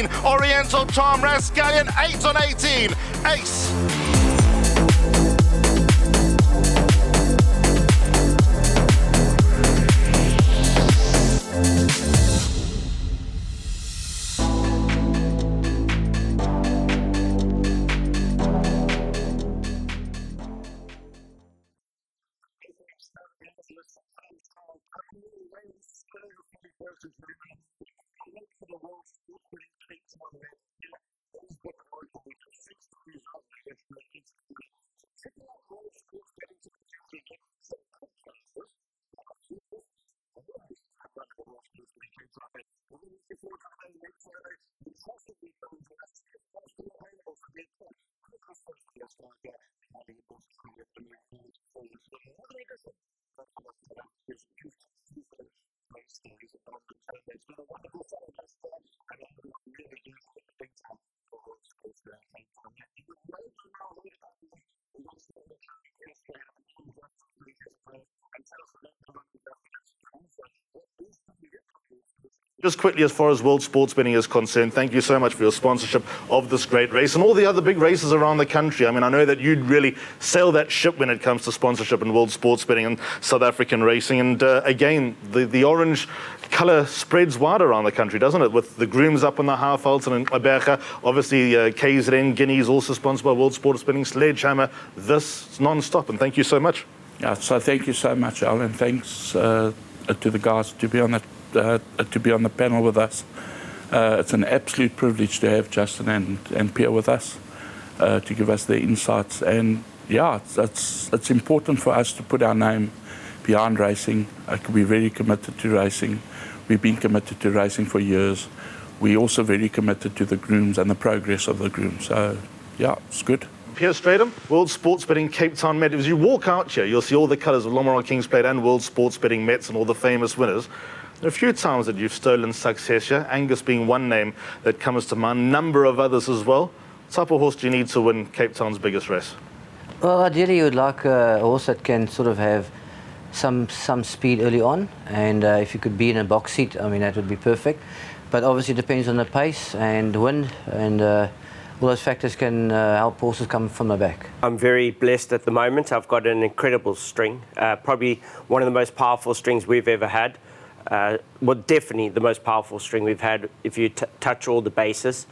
18. Oriental Charm Rascallion, 8 on 18. Ace. Just quickly, as far as World Sports Betting is concerned, thank you so much for your sponsorship of this great race and all the other big races around the country. I mean, I know that you'd really sail that ship when it comes to sponsorship in World Sports Betting and South African racing. And again, the orange colour spreads wide around the country, doesn't it? With the grooms up on the half-outs and in Aberga, obviously KZN, Guinea is also sponsored by World Sports Betting, Sledgehammer. This is non-stop, and thank you so much. Yeah, so thank you so much, Al, and thanks to the guys to be on the panel with us. It's an absolute privilege to have Justin and Pierre with us to give us their insights. And yeah, it's important for us to put our name behind racing. We're very committed to racing. We've been committed to racing for years. We're also very committed to the grooms and the progress of the grooms. So yeah, it's good. Pierre Stratham, World Sports Betting Cape Town Met. As you walk out here, you'll see all the colours of Lomaron Kings Plate and World Sports Betting Mets and all the famous winners. There are a few times that you've stolen success here, Angus being one name that comes to mind, a number of others as well. What type of horse do you need to win Cape Town's biggest race? Well, ideally you would like a horse that can sort of have some speed early on, and if you could be in a box seat, I mean, that would be perfect. But obviously it depends on the pace and wind, and all those factors can help horses come from the back. I'm very blessed at the moment. I've got an incredible string, probably one of the most powerful strings we've ever had. Well, definitely the most powerful string we've had if you touch all the bases.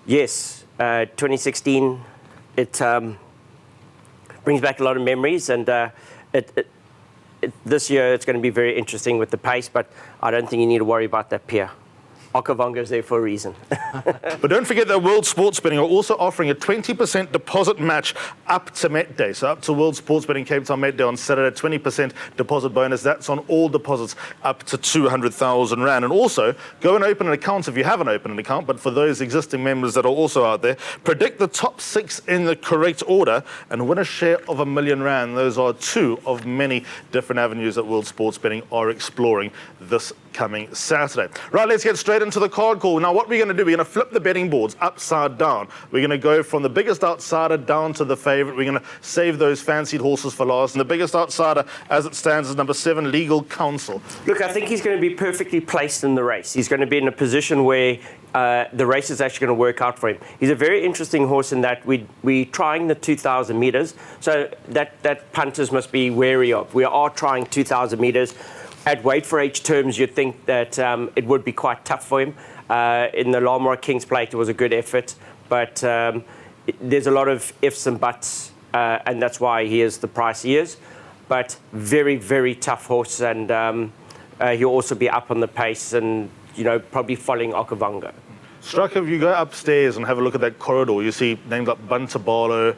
Yes, 2016, it brings back a lot of memories, and this year it's going to be very interesting with the pace, but I don't think you need to worry about that, Pierre. Okavango is there for a reason. But don't forget that World Sports Betting are also offering a 20% deposit match up to Met Day. So up to World Sports Betting Cape Town Met Day on Saturday, 20% deposit bonus. That's on all deposits up to 200,000 Rand. And also, go and open an account if you haven't opened an account. But for those existing members that are also out there, predict the top 6 in the correct order and win a share of R1 million. Those are 2 of many different avenues that World Sports Betting are exploring this coming Saturday. Right, let's get straight into the card call. Now, what we're going to do, we're going to flip the betting boards upside down. We're going to go from the biggest outsider down to the favourite. We're going to save those fancied horses for last. And the biggest outsider, as it stands, is number 7, Legal Counsel. Look, I think he's going to be perfectly placed in the race. He's going to be in a position where the race is actually going to work out for him. He's a very interesting horse in that we're trying the 2,000 metres, so that punters must be wary of. We are trying 2,000 metres. At weight for age terms, you'd think that it would be quite tough for him. In the Lomaron Kings Plate, it was a good effort, but there's a lot of ifs and buts, and that's why he is the price he is. But very, very tough horse, and he'll also be up on the pace and, probably following Okavango. Struck, if you go upstairs and have a look at that corridor, you see names like Buntabalo,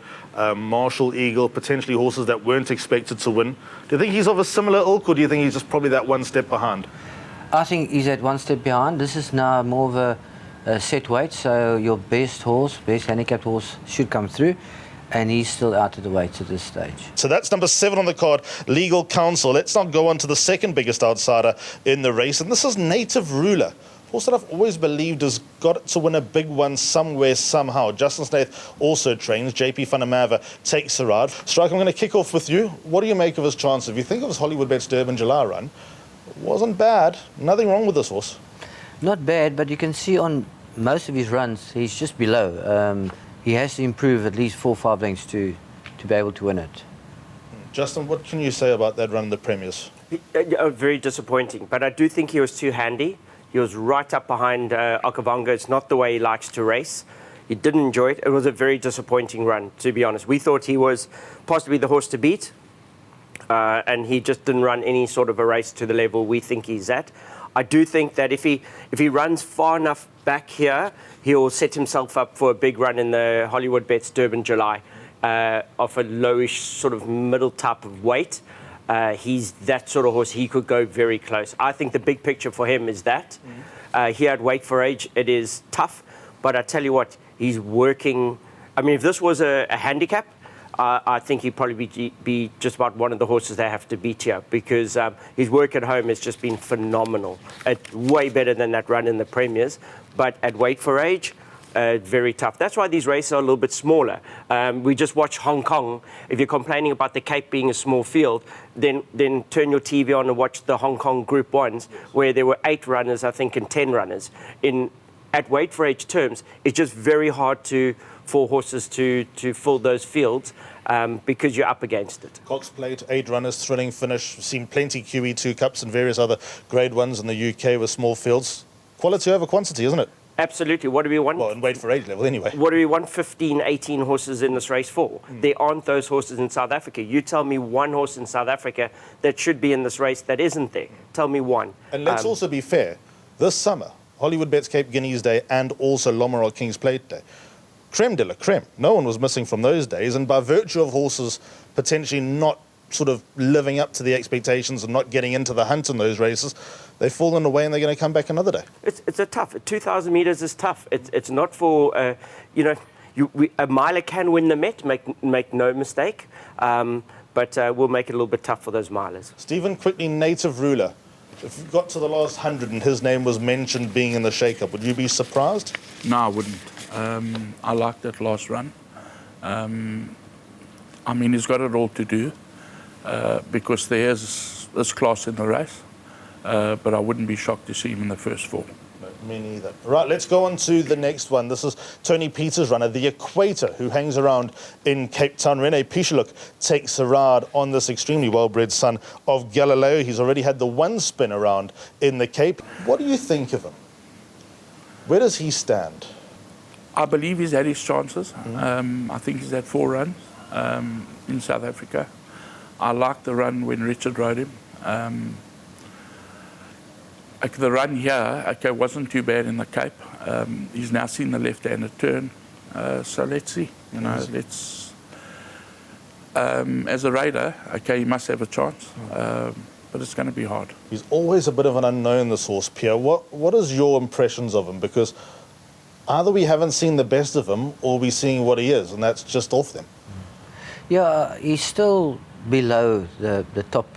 Marshall Eagle, potentially horses that weren't expected to win. Do you think he's of a similar ilk, or do you think he's just probably that one step behind? I think he's at one step behind. This is now more of a set weight, so your best handicapped horse should come through, and he's still out of the weights at this stage. So that's number 7 on the card, Legal Counsel. Let's now go on to the second biggest outsider in the race, and this is Native Ruler. Horse that I've always believed has got to win a big one somewhere, somehow. Justin Snaith also trains. JP van der Merwe takes a ride. Strike, I'm going to kick off with you. What do you make of his chances? If you think of his Hollywood Bets Durban July run, it wasn't bad. Nothing wrong with this horse. Not bad, but you can see on most of his runs, he's just below. He has to improve at least 4 or 5 lengths to be able to win it. Justin, what can you say about that run in the Premiers? Very disappointing, but I do think he was too handy. He was right up behind Okavango. It's not the way he likes to race. He didn't enjoy it. It was a very disappointing run, to be honest. We thought he was possibly the horse to beat, and he just didn't run any sort of a race to the level we think he's at. I do think that if he runs far enough back here, he'll set himself up for a big run in the Hollywood Bets Durban July of a lowish sort of middle type of weight. He's that sort of horse. He could go very close. I think the big picture for him is that. Here at Wait for Age, it is tough, but I tell you what, he's working. I mean, if this was a handicap, I think he'd probably be just about one of the horses they have to beat here, because his work at home has just been phenomenal. Way better than that run in the Premiers. But at Wait for Age, very tough. That's why these races are a little bit smaller. We just watched Hong Kong. If you're complaining about the Cape being a small field, then turn your TV on and watch the Hong Kong Group 1s, where there were 8 runners, I think, and 10 runners. At Wait for Age terms, it's just very hard for horses to fill those fields because you're up against it. Cox Plate, 8 runners, thrilling finish. We've seen plenty QE2 Cups and various other Grade 1s in the UK with small fields. Quality over quantity, isn't it? Absolutely. What do we want? Well, in Wait for Age level anyway. What do we want 15, 18 horses in this race for? There aren't those horses in South Africa. You tell me one horse in South Africa that should be in this race that isn't there. Tell me one. And let's also be fair. This summer, Hollywood Bets Cape Guineas Day and also Lommeraw King's Plate Day. Creme de la creme. No one was missing from those days, and by virtue of horses potentially not sort of living up to the expectations and not getting into the hunt in those races, they've fallen away and they're going to come back another day. It's a tough. 2,000 metres is tough. It's not for, a miler can win the Met, make no mistake, but we'll make it a little bit tough for those milers. Stephen, quickly, Native Ruler. If you got to the last 100 and his name was mentioned being in the shake-up, would you be surprised? No, I wouldn't. I like that last run. I mean, he's got it all to do because there's class in the race, but I wouldn't be shocked to see him in the first 4. Me neither. Right, let's go on to the next one. This is Tony Peters' runner, the Equator, who hangs around in Cape Town. Rene Picheluk takes a ride on this extremely well-bred son of Galileo. He's already had the 1 spin around in the Cape. What do you think of him? Where does he stand? I believe he's had his chances. I think he's had 4 runs in South Africa. I liked the run when Richard rode him. The run here, wasn't too bad in the Cape. He's now seen the left-handed turn. So let's see. Let's. As a raider, he must have a chance, but it's going to be hard. He's always a bit of an unknown, this horse, Pierre. What is your impressions of him? Because either we haven't seen the best of him, or we're seeing what he is, and that's just off them. Yeah, he's still below the top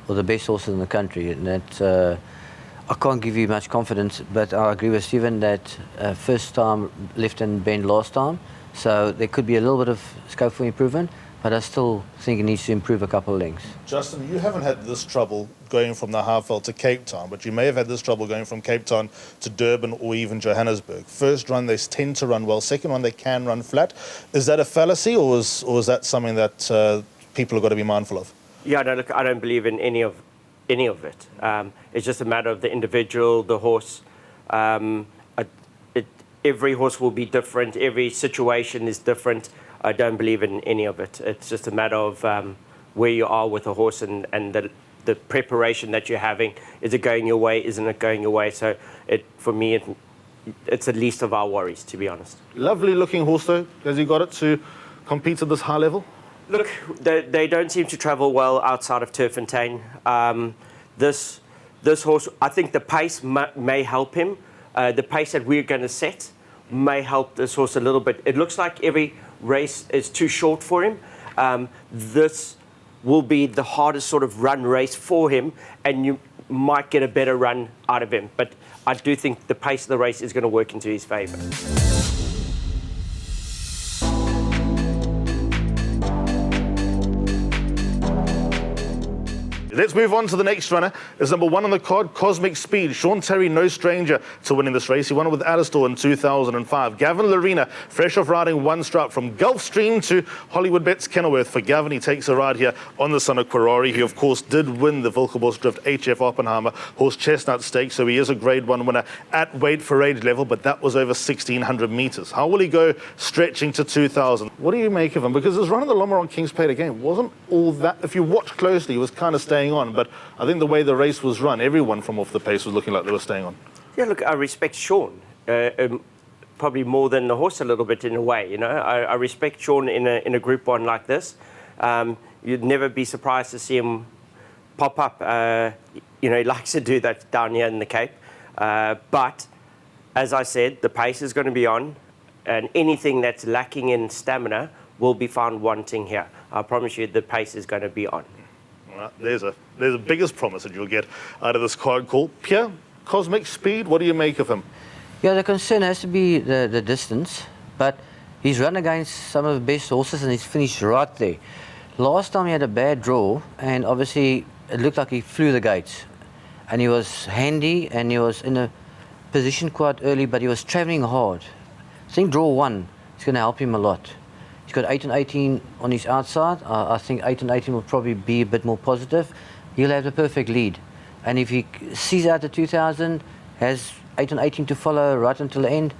or the best horses in the country, and that. I can't give you much confidence, but I agree with Stephen that first time left and bend last time, so there could be a little bit of scope for improvement, but I still think he needs to improve a couple of lengths. Justin, you haven't had this trouble going from the Haarveld to Cape Town, but you may have had this trouble going from Cape Town to Durban or even Johannesburg. First run, they tend to run well. Second run, they can run flat. Is that a fallacy, or is that something that people have got to be mindful of? Yeah, no, look, I don't believe in any of it. It's just a matter of the individual, the horse. Every horse will be different. Every situation is different. I don't believe in any of it. It's just a matter of where you are with a horse and the preparation that you're having. Is it going your way? Isn't it going your way? So for me, it's the least of our worries, to be honest. Lovely looking horse, though. Has he got it to compete at this high level? Look, they don't seem to travel well outside of Turffontein. This horse, I think the pace may help him. The pace that we're going to set may help this horse a little bit. It looks like every race is too short for him. This will be the hardest sort of run race for him, and you might get a better run out of him. But I do think the pace of the race is going to work into his favour. Let's move on to the next runner. Is number 1 on the card, Cosmic Speed. Sean Terry, no stranger to winning this race. He won it with Addistor in 2005. Gavin Larena, fresh off riding one strap from Gulfstream to Hollywood Bets Kenilworth. For Gavin, he takes a ride here on the son of Quarari. He, of course, did win the Wilkerbos Drift HF Oppenheimer Horse Chestnut Stakes, so he is a Grade 1 winner at weight for age level, but that was over 1,600 metres. How will he go stretching to 2,000? What do you make of him? Because his run of the Lomaron Kings Plate again wasn't all that. If you watch closely, he was kind of staying on, but I think the way the race was run, everyone from off the pace was looking like they were staying on. Yeah, look, I respect Sean. Probably more than the horse a little bit in a way, you know. I respect Sean in a Group 1 like this. You'd never be surprised to see him pop up. You know, he likes to do that down here in the Cape. But, as I said, the pace is going to be on, and anything that's lacking in stamina will be found wanting here. I promise you the pace is going to be on. Well, there's a biggest promise that you'll get out of this card call. Pierre, Cosmic Speed, what do you make of him? Yeah, the concern has to be the distance, but he's run against some of the best horses and he's finished right there. Last time he had a bad draw, and obviously it looked like he flew the gates. And he was handy and he was in a position quite early, but he was travelling hard. I think draw 1 is going to help him a lot. He's got 8 and 18 on his outside. I think 8 and 18 will probably be a bit more positive. He'll have the perfect lead. And if he sees out the 2,000, has 8 and 18 to follow right until the end,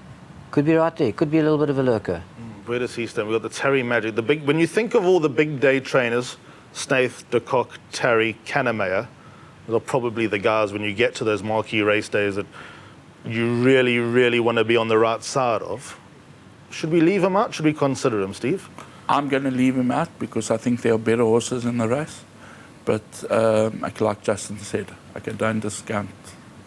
could be right there. Could be a little bit of a lurker. Where does he stand? We've got the Terry Magic. When you think of all the big day trainers, Snaith, De Kock, Terry, Kannemeyer, those are probably the guys when you get to those marquee race days that you really, really want to be on the right side of. Should we leave him out? Should we consider him, Steve? I'm going to leave him out because I think there are better horses in the race. But like Justin said, I don't discount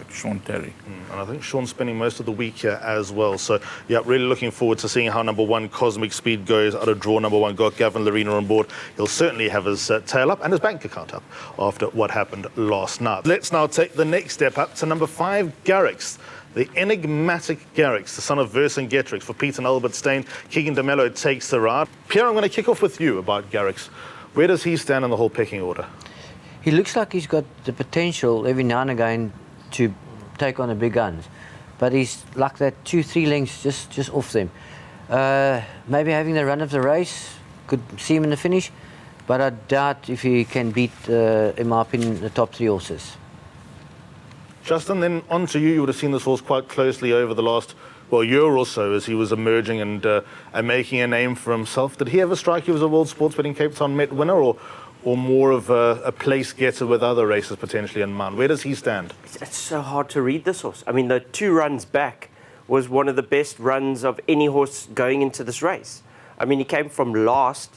Sean Terry. And I think Sean's spending most of the week here as well. So, yeah, really looking forward to seeing how number 1 Cosmic Speed goes out of draw number 1. Got Gavin Larena on board. He'll certainly have his tail up and his bank account up after what happened last night. Let's now take the next step up to number 5 Garrick's. The enigmatic Garricks, the son of Vercingetorix. For Peter and Albert Steyn, Keegan DeMello takes the ride. Pierre, I'm going to kick off with you about Garricks. Where does he stand in the whole pecking order? He looks like he's got the potential every now and again to take on the big guns, but he's like that 2-3 lengths just off them. Maybe having the run of the race could see him in the finish, but I doubt if he can beat, in my opinion, the top 3 horses. Justin, then on to you. You would have seen this horse quite closely over the last year or so as he was emerging and making a name for himself. Did he ever strike you as a World Sports Betting Cape Town Met winner, or more of a place getter with other races potentially in mind? Where does he stand? It's so hard to read this horse. I mean, the 2 runs back was one of the best runs of any horse going into this race. I mean, he came from last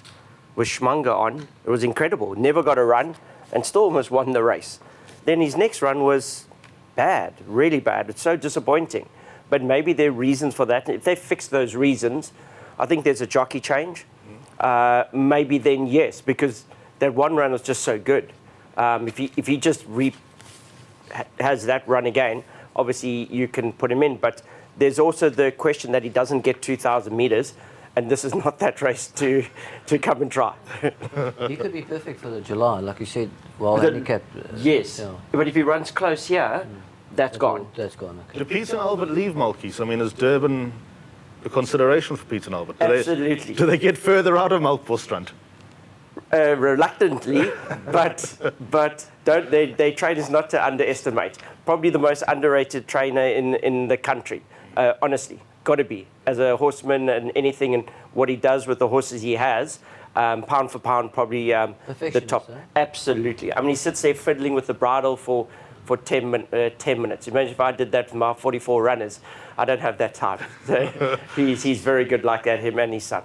with Schmunger on. It was incredible. Never got a run and still almost won the race. Then his next run was bad, really bad. It's so disappointing. But maybe there are reasons for that. If they fix those reasons, I think there's a jockey change. Maybe then yes, because that one run was just so good. If he just has that run again, obviously you can put him in. But there's also the question that he doesn't get 2,000 metres, and this is not that race to come and try. He could be perfect for the July, like you said, handicapped. Yes, yeah. But if he runs close here, that's gone. That's gone. Okay. Did Peter and Albert leave Malkies? I mean, is Durban a consideration for Peter and Albert? Absolutely. Do they get further out of Melkbosstrand? Reluctantly, but don't they trainers not to underestimate. Probably the most underrated trainer in the country. Honestly, got to be, as a horseman and anything, and what he does with the horses he has. Pound for pound, probably the top. Eh? Absolutely. I mean, he sits there fiddling with the bridle for 10 minutes. Imagine if I did that with my 44 runners. I don't have that time. So he's very good like that, him and his son.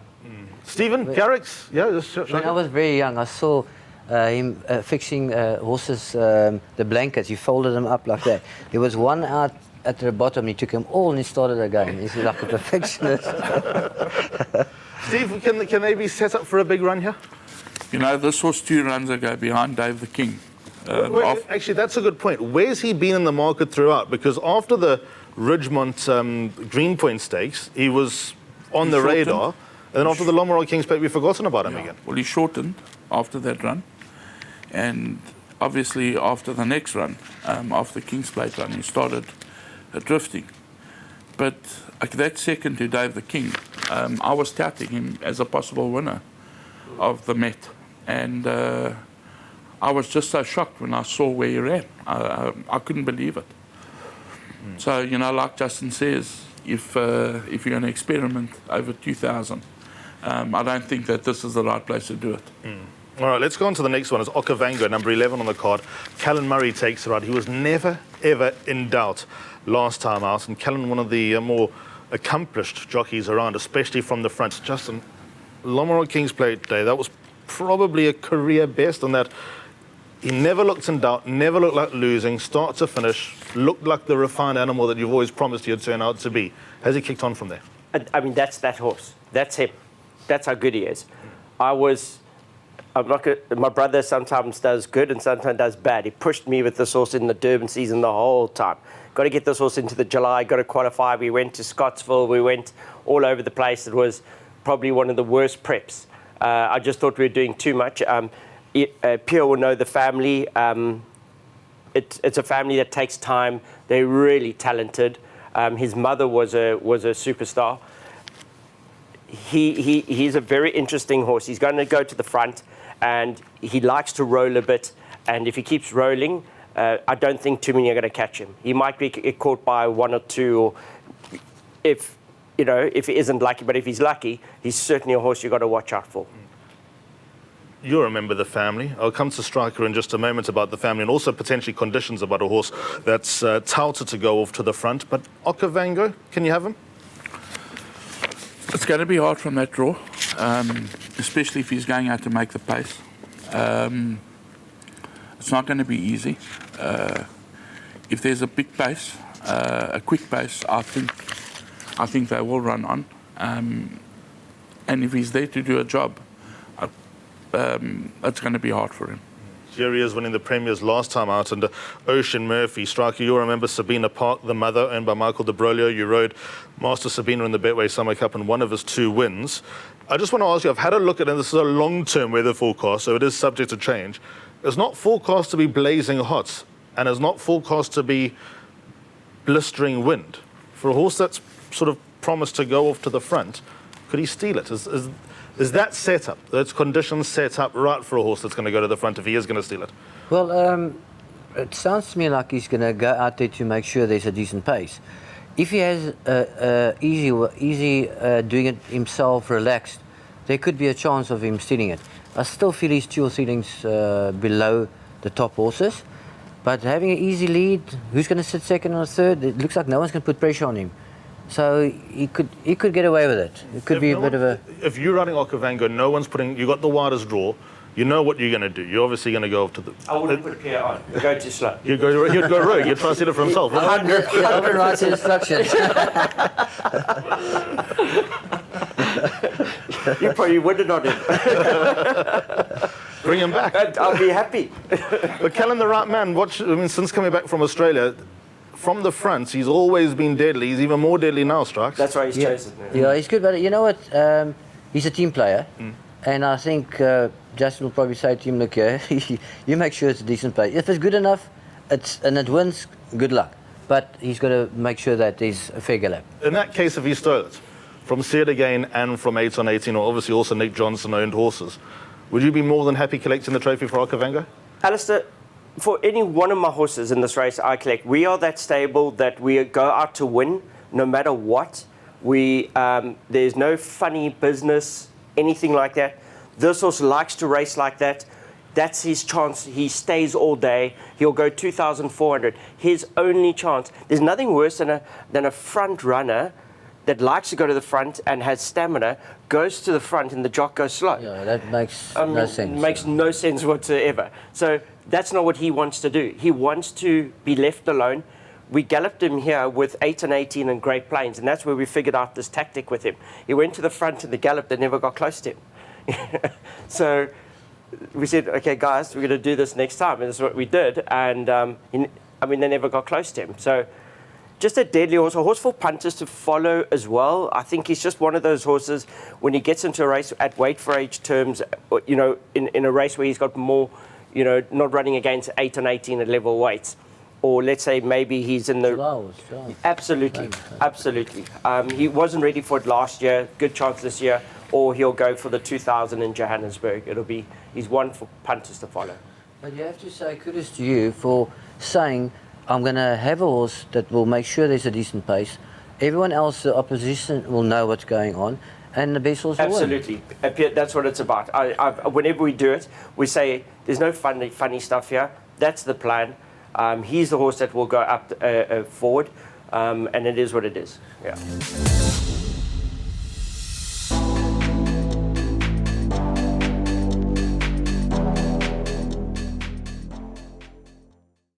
Stephen, Garrick's? Yeah, When I was very young, I saw him fixing horses, the blankets. He folded them up like that. There was one out at the bottom. He took them all and he started again. He's like a perfectionist. Steve, can they be set up for a big run here? You know, this horse 2 runs ago behind Dave the King. Actually, that's a good point. Where's he been in the market throughout? Because after the Ridgemont Greenpoint Stakes, he was on the radar. And then after the Lomaron Kings Plate, we've forgotten about him again. Well, he shortened after that run. And obviously after the next run, after the King's Plate run, he started drifting. But that second to Dave the King, I was touting him as a possible winner of the Met. And I was just so shocked when I saw where he ran. I couldn't believe it. So, you know, like Justin says, if you're going to experiment over 2,000, I don't think that this is the right place to do it. All right, let's go on to the next one. It's Okavango, number 11 on the card. Callan Murray takes it right. He was never, ever in doubt last time out. And Callan, one of the more accomplished jockeys around, especially from the front. Justin, Lommero King's Plate Day, that was probably a career best on that. He never looked in doubt, never looked like losing, start to finish, looked like the refined animal that you've always promised he'd turn out to be. Has he kicked on from there? I mean, that's that horse. That's him. That's how good he is. My brother sometimes does good and sometimes does bad. He pushed me with this horse in the Durban season the whole time. Got to get this horse into the July, got to qualify. We went to Scottsville. We went all over the place. It was probably one of the worst preps. I just thought we were doing too much. Pierre will know the family. It's a family that takes time. They're really talented. His mother was a superstar. He's a very interesting horse. He's going to go to the front, and he likes to roll a bit. And if he keeps rolling, I don't think too many are going to catch him. He might be caught by one or two, or if he isn't lucky. But if he's lucky, he's certainly a horse you've got to watch out for. You remember the family. I'll come to Striker in just a moment about the family and also potentially conditions about a horse that's touted to go off to the front. But Okavango, can you have him? It's going to be hard from that draw, especially if he's going out to make the pace. It's not going to be easy. If there's a big pace, a quick pace, I think they will run on. And if he's there to do a job, it's going to be hard for him. Jerry is winning the premiers last time out, and Ocean Murphy. Striker, you'll remember Sabina Park, the mother, owned by Michael de Brolio. You rode Master Sabina in the Betway Summer Cup in one of his 2 wins. I just want to ask you, I've had a look at it, and this is a long-term weather forecast, so it is subject to change. It's not forecast to be blazing hot, and it's not forecast to be blistering wind. For a horse that's sort of promised to go off to the front, could he steal it? Is that set up, those conditions set up right for a horse that's going to go to the front if he is going to steal it? Well, it sounds to me like he's going to go out there to make sure there's a decent pace. If he has easy doing it himself, relaxed, there could be a chance of him stealing it. I still feel he's 2 or 3 lengths below the top horses. But having an easy lead, who's going to sit second or third? It looks like no one's going to put pressure on him. So he could get away with it. It could be a bit of a... If you're running Okavango, no one's putting... You got the widest draw. You know what you're going to do. You're obviously going to go up to the... I wouldn't put Pierre on. You'd go too slow. You'd go rogue. You'd try to see it for himself. 100 rights instructions. You probably wouldn't on him. Bring him back. I'll be happy. But Callan, the right man, since coming back from Australia, from the front, he's always been deadly. He's even more deadly now, Strikes. That's why he's chosen. Yeah, he's good, but you know what? He's a team player, and I think Justin will probably say to him, look here, you make sure it's a decent play. If it's good enough, and it wins, good luck. But he's got to make sure that there's a fair gallop. In that case, if he stole it, from See It Again and from 8 on 18, or obviously also Nick Johnson owned horses, would you be more than happy collecting the trophy for Okavango? Alistair, for any one of my horses in this race I collect, we are that stable that we go out to win no matter what. There's no funny business, anything like that. This horse likes to race like that. That's his chance. He stays all day. He'll go 2,400. His only chance. There's nothing worse than a front runner that likes to go to the front and has stamina, goes to the front and the jock goes slow. Yeah, that makes no sense. Makes no sense whatsoever. So that's not what he wants to do. He wants to be left alone. We galloped him here with 8 and 18 and Great Plains, and that's where we figured out this tactic with him. He went to the front in the gallop that never got close to him. So we said, okay, guys, we're going to do this next time. And that's what we did. And, they never got close to him. So just a deadly horse, a horse for punters to follow as well. I think he's just one of those horses, when he gets into a race at weight for age terms, in a race where he's got more, not running against 8 and 18 at level weights. Or let's say maybe he's in the... Absolutely, absolutely. He wasn't ready for it last year, good chance this year, or he'll go for the 2000 in Johannesburg. He's one for punters to follow. But you have to say kudos to you for saying, I'm going to have a horse that will make sure there's a decent pace. Everyone else, the opposition, will know what's going on, and the best horse will win. Absolutely. That's what it's about. Whenever we do it, we say, there's no funny stuff here. That's the plan. He's the horse that will go up forward, and it is what it is. Yeah.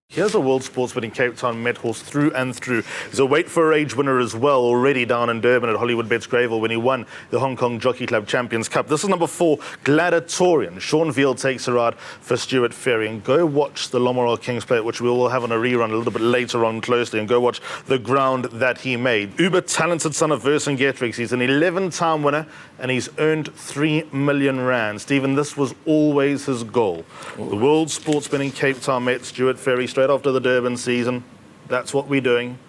Here's a World Sports Betting Cape Town Met horse through and through. He's a weight for age winner as well, already down in Durban at Hollywood Bets Gravel when he won the Hong Kong Jockey Club Champions Cup. This is number 4, Gladatorian. Sean Veal takes a ride for Stuart Ferry. And go watch the Lomoral Kings Plate, which we will have on a rerun a little bit later on closely, and go watch the ground that he made. Uber talented son of Vercingetorix. He's an 11-time winner, and he's earned 3 million rand. Stephen, this was always his goal. The World Sports Betting Cape Town Met, Stuart Ferry, straight after the Durban season. That's what we're doing.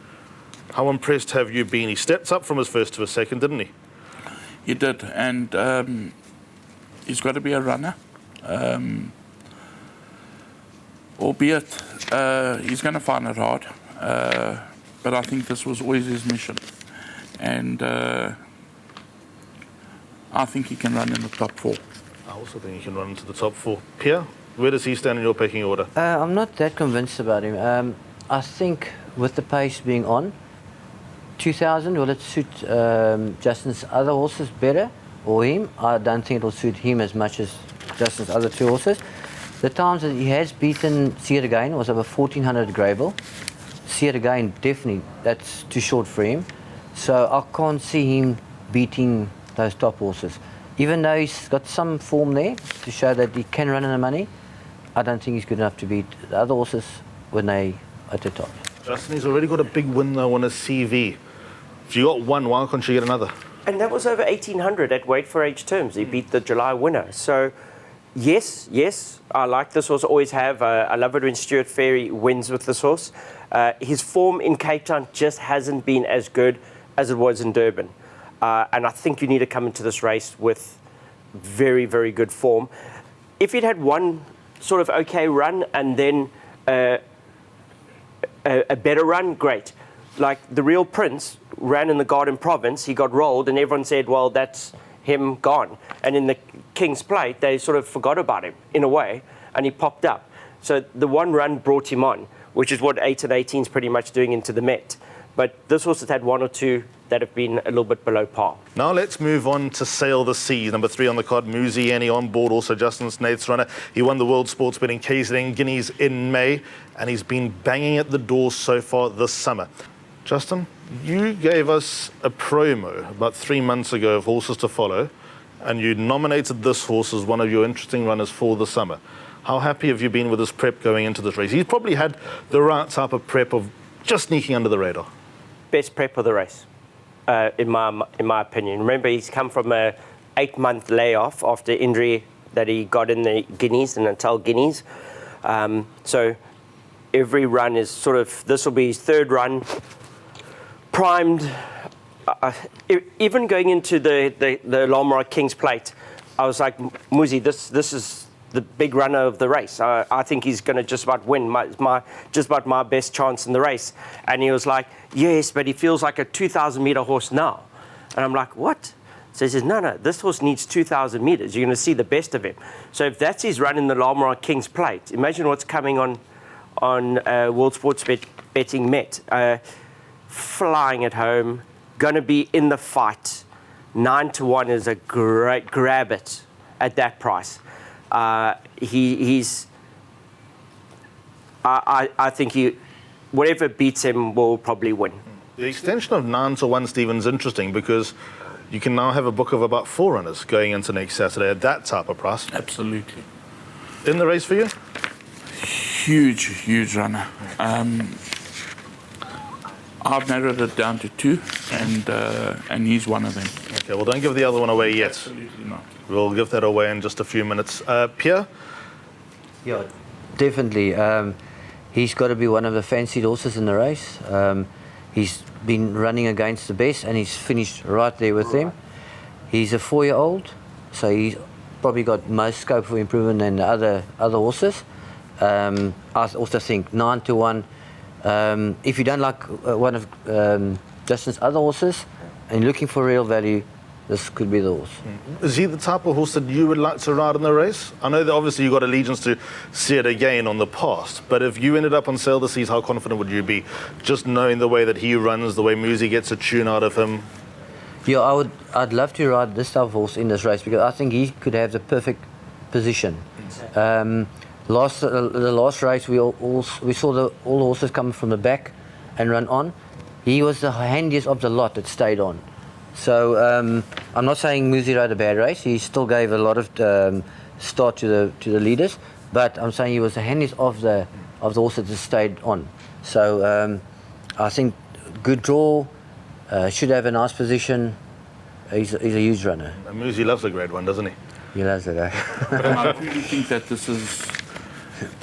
How impressed have you been? He stepped up from his first to his second, didn't he? He did, and he's got to be a runner. Albeit he's going to find it hard, but I think this was always his mission. And I think he can run in the top 4. I also think he can run into the top 4. Pierre, where does he stand in your pecking order? I'm not that convinced about him. I think with the pace being on, 2000, will it suit Justin's other horses better, or him? I don't think it will suit him as much as Justin's other 2 horses. The times that he has beaten See It Again was over 1400 Gravel. See It Again, definitely, that's too short for him. So I can't see him beating those top horses. Even though he's got some form there to show that he can run in the money, I don't think he's good enough to beat the other horses when they at the top. Justin, he's already got a big win though on his CV. If you got one, why can't you get another? And that was over 1800 at weight for age terms. He beat the July winner. So, yes, I like this horse, always have. I love it when Stuart Ferry wins with this horse. His form in Cape Town just hasn't been as good as it was in Durban. And I think you need to come into this race with very, very good form. If he'd had one sort of okay run and then a better run, great. Like the Real Prince ran in the Garden Province, he got rolled, and everyone said, well, that's him gone. And in the King's Plate, they sort of forgot about him in a way, and he popped up. So the one run brought him on, which is what 8 and 18 is pretty much doing into the Met. But this horse has had 1 or 2 that have been a little bit below par. Now let's move on to Sail the Sea. Number 3 on the card, Muzieni on board, also Justin Snaith's runner. He won the World Sports Betting KZN Guineas in May, and he's been banging at the doors so far this summer. Justin, you gave us a promo about 3 months ago of horses to follow, and you nominated this horse as one of your interesting runners for the summer. How happy have you been with his prep going into this race? He's probably had the right type of prep of just sneaking under the radar. Best prep of the race. In my opinion. Remember, he's come from a 8-month layoff after injury that he got in the Guineas, the Natal Guineas. So every run is sort of, this will be his 3rd run, primed. Even going into the Lomoral Kings Plate, I was like, Muzi, this is the big runner of the race. I think he's going to just about win, just about my best chance in the race. And he was like, yes, but he feels like a 2,000-meter horse now. And I'm like, what? So he says, no, this horse needs 2,000 meters. You're going to see the best of him. So if that's his run in the Lomoral Kings Plate, imagine what's coming on World Sports Betting Met. Flying at home, going to be in the fight. 9-1 is a great grab it at that price. I think whatever beats him will probably win. The extension of 9-1, Stephen's interesting because you can now have a book of about 4 runners going into next Saturday at that type of price. Absolutely. In the race for you? Huge runner. I've narrowed it down to 2, and he's one of them. Okay, well, don't give the other one away yet. Absolutely not. We'll give that away in just a few minutes. Pierre, Yeah, definitely. He's got to be one of the fancied horses in the race. He's been running against the best, and he's finished right there with them. He's a 4-year-old, so he's probably got most scope for improvement than the other horses. I also think 9-1. If you don't like one of Justin's other horses and looking for real value, this could be the horse. Is he the type of horse that you would like to ride in the race? I know that obviously you got allegiance to see it again on the past, but if you ended up on sale this season, how confident would you be? Just knowing the way that he runs, the way Muzi gets a tune out of him. Yeah, I'd love to ride this type of horse in this race because I think he could have the perfect position. The last race we saw all the horses come from the back and run on. He was the handiest of the lot that stayed on. So I'm not saying Muzi rode a bad race. He still gave a lot of start to the leaders, but I'm saying he was the handiest of the horses that stayed on. So I think good draw, should have a nice position. He's a huge runner. And Muzi loves a Grade 1, doesn't he? He loves it. And I truly think that this is,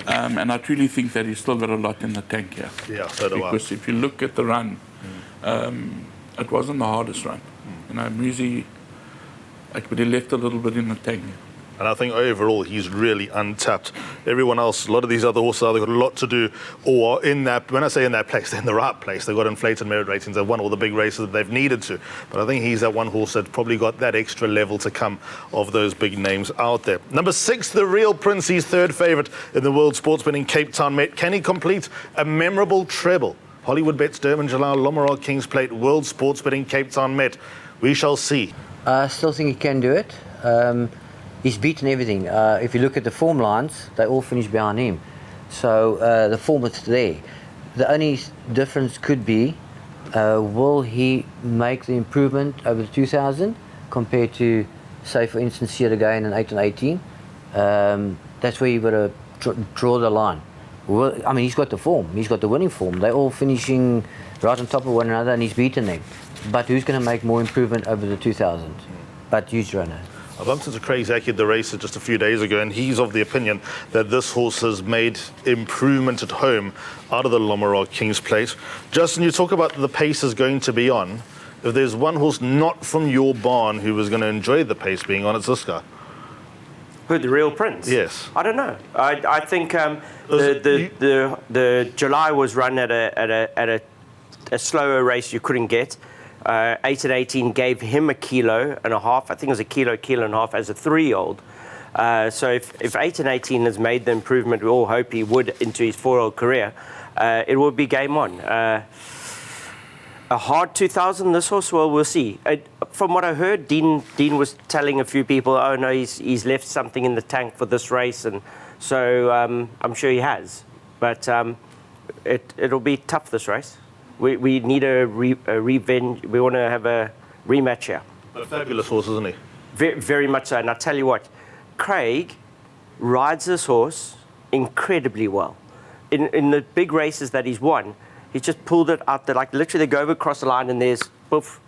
and I truly think that he's still got a lot in the tank here. Yeah, so do I. Because if you look at the run, it wasn't the hardest run. You know, Muzi, but he left a little bit in the tank. And I think overall he's really untapped. Everyone else, a lot of these other horses, they've got a lot to do, or are in that, when I say in that place, they're in the right place. They've got inflated merit ratings, they've won all the big races that they've needed to. But I think he's that one horse that's probably got that extra level to come of those big names out there. Number 6, the Real Prince, he's third favourite in the World Sportsman in Cape Town Met. Can he complete a memorable treble? Hollywood Bets, Durban, July, Lommeraw, Kings Plate, World Sportsman in Cape Town Met. We shall see. I still think he can do it. He's beaten everything. If you look at the form lines, they all finish behind him. So the form is there. The only difference could be, will he make the improvement over the 2000 compared to, say, for instance, yet again in 8 and 18? That's where you've got to draw the line. Well, I mean, he's got the form. He's got the winning form. They're all finishing right on top of one another, and he's beaten them. But who's going to make more improvement over the 2000? But huge runner. I bumped into Craig Zaki at the race just a few days ago, and he's of the opinion that this horse has made improvement at home out of the Lommeraw Kings Plate. Justin, you talk about the pace is going to be on. If there's one horse not from your barn who was going to enjoy the pace being on, it's this guy. Who, the Real Prince? Yes. I don't know. I think the July was run at a slower race you couldn't get. 8 and 18 gave him 1.5 kilos. I think it was 1 kilo, 1.5 kilos as a 3-year-old. So if 8 and 18 has made the improvement we all hope he would into his 4-year-old career, it will be game on. A hard 2000, this horse, well, we'll see. From what I heard, Dean was telling a few people, oh no, he's left something in the tank for this race, and so I'm sure he has. But it'll be tough, this race. We need a revenge. We want to have a rematch here. A fabulous horse, isn't he? Very, very much so. And I tell you what, Craig rides this horse incredibly well. In the big races that he's won, he's just pulled it out there, like literally they go over across the line and there's, poof,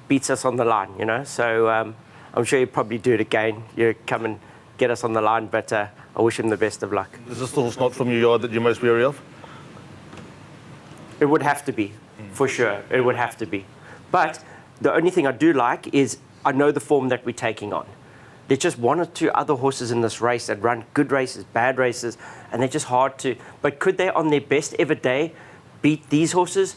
beats us on the line, you know. So I'm sure he'll probably do it again. You come and get us on the line, but I wish him the best of luck. Is this the horse not from your yard that you're most wary of? It would have to be, for sure. It would have to be. But the only thing I do like is I know the form that we're taking on. There's just 1 or 2 other horses in this race that run good races, bad races, and they're just hard to... But could they, on their best ever day, beat these horses?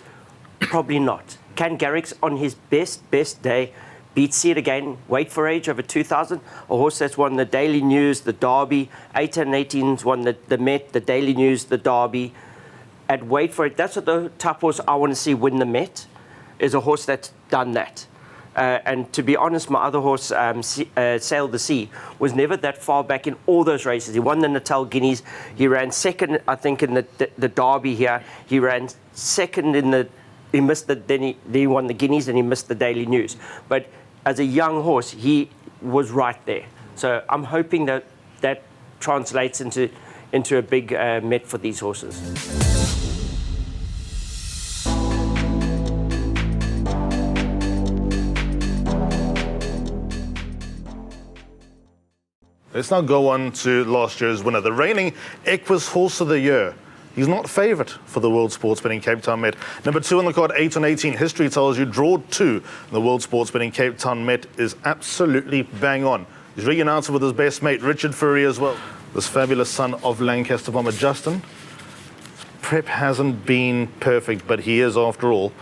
Probably not. Can Garrick's, on his best day, beat See It Again, Wait for Age over 2000? A horse that's won the Daily News, the Derby, 8 and 18's won the Met, the Daily News, the Derby. At Wait for It, that's what the type horse I want to see win the Met, is a horse that's done that. And to be honest, my other horse, Sail the Sea, was never that far back in all those races. He won the Natal Guineas. He ran second, I think, in the Derby here. He ran second in the... He missed then he won the Guineas and he missed the Daily News. But as a young horse, he was right there. So I'm hoping that translates into a big Met for these horses. Let's now go on to last year's winner, the reigning Equus Horse of the Year. He's not favourite for the World Sports Betting Cape Town Met. Number 2 on the card, 8 on 18. History tells you draw 2. The World Sports Betting Cape Town Met is absolutely bang on. He's reunited with his best mate, Richard Fourie, as well. This fabulous son of Lancaster bomber, Justin. Prep hasn't been perfect, but he is, after all,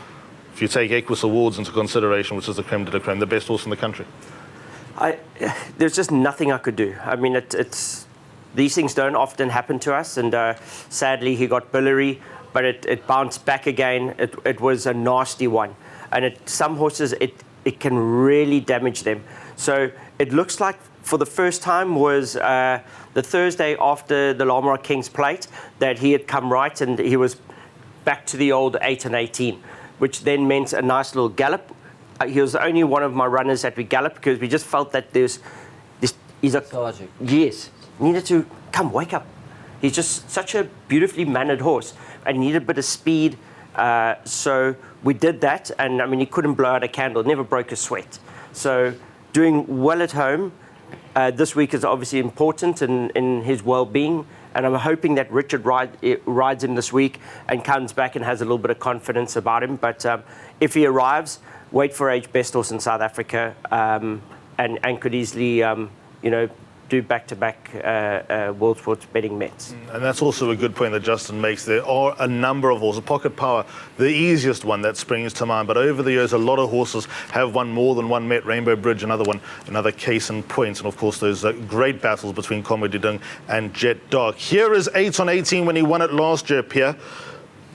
if you take Equus Awards into consideration, which is the creme de la creme, the best horse in the country. There's just nothing I could do. I mean, it's these things don't often happen to us, and sadly he got biliary, but it bounced back again. It was a nasty one, and some horses it can really damage them. So it looks like for the first time was the Thursday after the Lamar King's Plate that he had come right and he was back to the old 8 and 18, which then meant a nice little gallop. He was the only one of my runners that we galloped because we just felt that he's Lethargic. Yes, needed to come, wake up. He's just such a beautifully mannered horse and he needed a bit of speed. So we did that, and I mean, he couldn't blow out a candle, never broke a sweat. So doing well at home this week is obviously important in his well-being, and I'm hoping that Richard rides him this week and comes back and has a little bit of confidence about him. But if he arrives, weight for age best horse in South Africa, and could easily, do back-to-back World Sports Betting Mets. And that's also a good point that Justin makes. There are a number of horses. Pocket Power, the easiest one that springs to mind. But over the years, a lot of horses have won more than one Met. Rainbow Bridge, another case in point. And of course, those great battles between Comedy Dung and Jet Dark. Here is 8 on 18 when he won it last year, Pierre.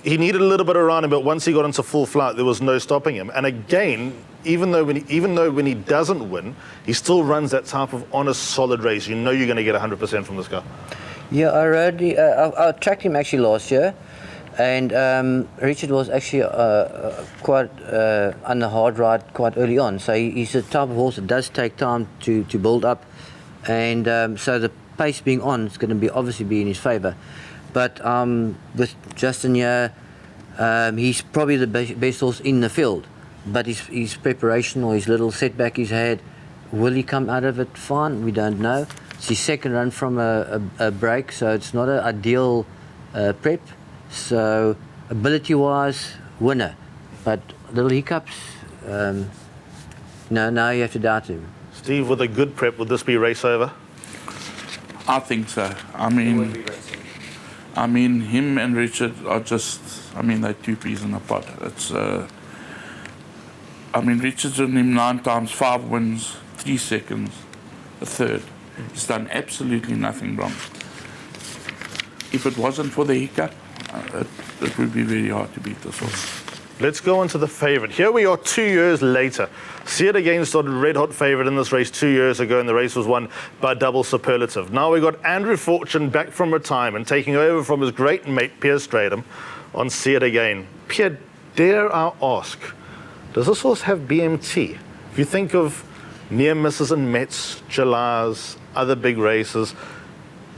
He needed a little bit around him, but once he got into full flight, there was no stopping him. And again, even though when he doesn't win, he still runs that type of honest, solid race. You know you're going to get 100% from this guy. Yeah, I tracked him actually last year, and Richard was actually quite on the hard ride quite early on. So he's the type of horse that does take time to build up, and so the pace being on is going to obviously be in his favour. But with Justin here, he's probably the best horse in the field. But his preparation or his little setback he's had, will he come out of it fine? We don't know. It's his second run from a break, so it's not an ideal prep. So ability-wise, winner. But little hiccups, now you have to doubt him. Steve, with a good prep, would this be race over? I think so. I mean, him and Richard are just, they're two peas in a pod. It's, Richard's done him 9 times, 5 wins, 3 seconds, a third. He's done absolutely nothing wrong. If it wasn't for the hiccup, it would be very hard to beat this horse. Let's go on to the favourite. Here we are 2 years later. See It Again started red-hot favourite in this race 2 years ago, and the race was won by Double Superlative. Now we got Andrew Fortune back from retirement, taking over from his great mate, Pierre Stradham, on See It Again. Pierre, dare I ask, does this horse have BMT? If you think of near misses and Mets, Julys, other big races,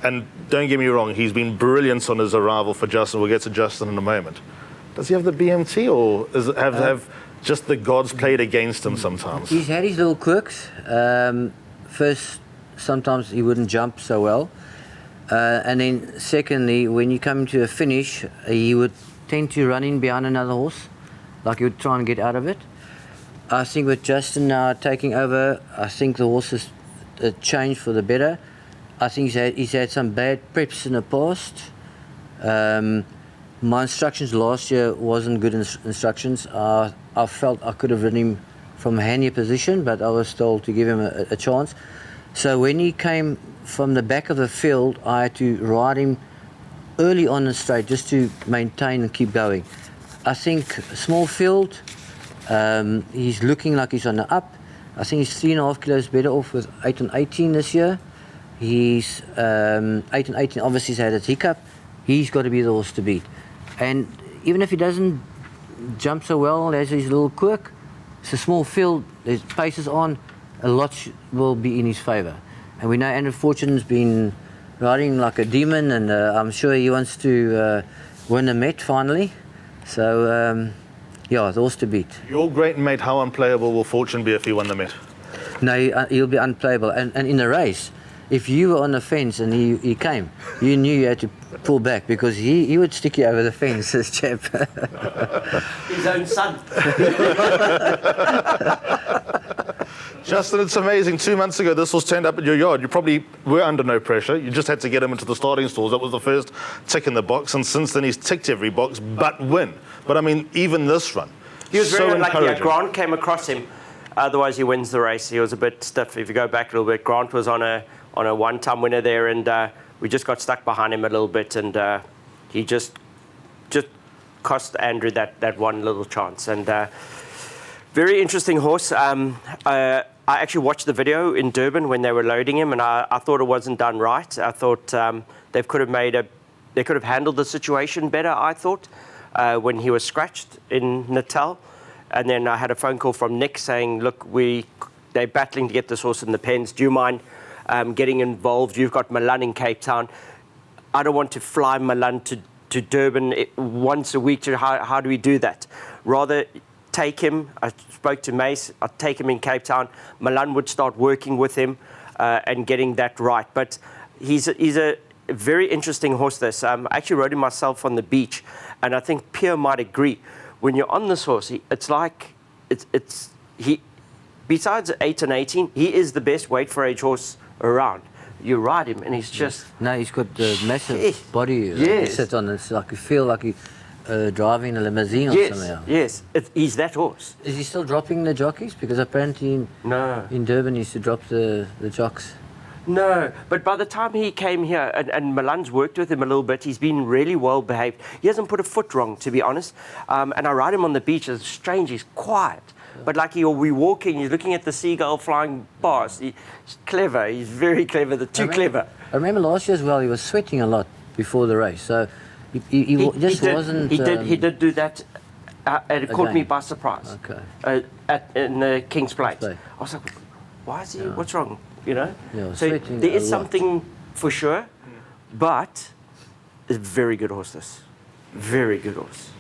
and don't get me wrong, he's been brilliant on his arrival for Justin. We'll get to Justin in a moment. Does he have the BMT, or have just the gods played against him sometimes? He's had his little quirks. First, sometimes he wouldn't jump so well. And then secondly, when you come to a finish, he would tend to run in behind another horse, like he would try and get out of it. I think with Justin now taking over, I think the horse has changed for the better. I think he's had some bad preps in the past. My instructions last year wasn't good instructions. I felt I could have ridden him from a handier position, but I was told to give him a chance. So when he came from the back of the field, I had to ride him early on the straight just to maintain and keep going. I think small field, he's looking like he's on the up. I think he's 3.5 kilos better off with 8 and 18 this year. He's 8 and 18, obviously he's had a hiccup. He's got to be the horse to beat. And even if he doesn't jump so well, there's his little quirk. It's a small field, there's paces on, a lot will be in his favour. And we know Andrew Fortune's been riding like a demon, and I'm sure he wants to win the Met finally. So, the horse to beat. Your great mate, how unplayable will Fortune be if he won the Met? No, he'll be unplayable. And in the race, if you were on the fence and he came, you knew you had to pull back because he would stick you over the fence, this chap. His own son. Justin, it's amazing. 2 months ago, this was turned up at your yard. You probably were under no pressure. You just had to get him into the starting stalls. That was the first tick in the box. And since then, he's ticked every box but win. But I mean, even this run, He was so very unlucky. encouraging. Grant came across him. Otherwise, he wins the race. He was a bit stiff. If you go back a little bit, Grant was on a one-time winner there, and we just got stuck behind him a little bit, and he just cost Andrew that one little chance. And very interesting horse. I actually watched the video in Durban when they were loading him, and I thought it wasn't done right. I thought they could have handled the situation better. I thought when he was scratched in Natal. And then I had a phone call from Nick saying, look, they're battling to get this horse in the pens. Do you mind getting involved? You've got Milan in Cape Town. I don't want to fly Milan to Durban once a week. How do we do that? Rather take him. I spoke to Mace. I'd take him in Cape Town. Milan would start working with him and getting that right. But he's a very interesting horse, this. I actually rode him myself on the beach, and I think Pierre might agree. When you're on this horse, it's like he. Besides 8 and 18, he is the best weight for age horse around. You ride him, and he's just. No, he's got a massive Yes. body. Yes. He sits on. It's like you feel like you driving a limousine or something. Yes, he's that horse. Is he still dropping the jockeys? Because apparently No. in Durban he used to drop the jocks. No, but by the time he came here, and Milan's worked with him a little bit, he's been really well behaved. He hasn't put a foot wrong, to be honest. And I ride him on the beach. It's strange, he's quiet. But like he'll be walking, he's looking at the seagull flying past. He's clever, he's very clever, clever. I remember last year as well, he was sweating a lot before the race. So he wasn't... He did do that, and it caught me Again. by surprise. Okay. In the King's Plate. Plate. I was like, why is he, what's wrong? You know? Yeah, So sweating there a is lot. something for sure, but it's a very good horse, this. Very good horse.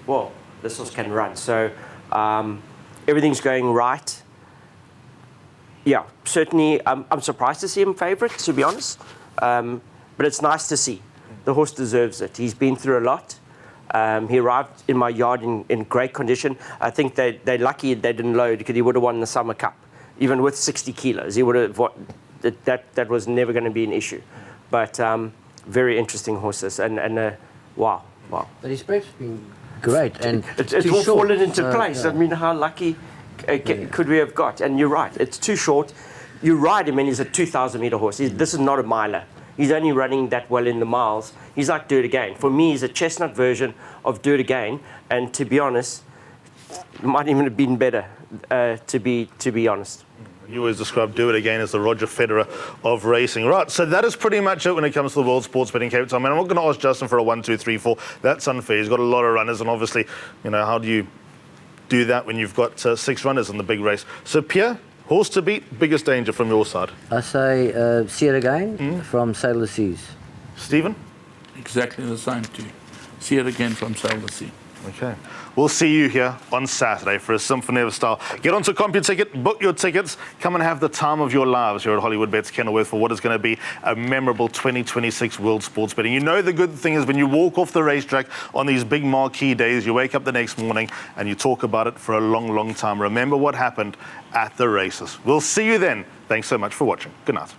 Well, this horse can run. So everything's going right. Yeah, certainly. I'm surprised to see him favourite, to be honest. But it's nice to see. The horse deserves it. He's been through a lot. He arrived in my yard in great condition. I think they're lucky they didn't load because he would have won the Summer Cup. Even with 60 kilos, he would have. That was never going to be an issue. But very interesting horses, and wow. But his prep's been great. And It's too all short. fallen into place. Yeah. I mean, how lucky could we have got? And you're right, it's too short. You ride him, and he's a 2,000-meter horse. This is not a miler. He's only running that well in the miles. He's like Do It Again. For me, he's a chestnut version of Do It Again. And to be honest, it might even have been better. To be honest. You always describe Do It Again as the Roger Federer of racing. Right, so that is pretty much it when it comes to the World Sports Betting Cape Town. I mean, I'm not going to ask Justin for a 1, 2, 3, 4. That's unfair. He's got a lot of runners, and obviously, how do you do that when you've got 6 runners in the big race? So, Pierre, horse to beat, biggest danger from your side. I say See It Again from Sail the Seas. Stephen? Exactly the same too. See it again from Sail the Sea. Okay. We'll see you here on Saturday for a Symphony of Style. Get onto CompuTicket, book your tickets, come and have the time of your lives here at Hollywood Bets Kenilworth for what is going to be a memorable 2026 World Sports Betting. You know the good thing is when you walk off the racetrack on these big marquee days, you wake up the next morning and you talk about it for a long, long time. Remember what happened at the races. We'll see you then. Thanks so much for watching. Good night.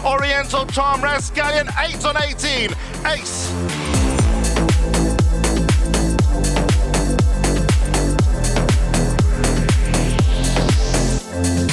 Oriental Charm Rascallion, 8 on 18. Ace.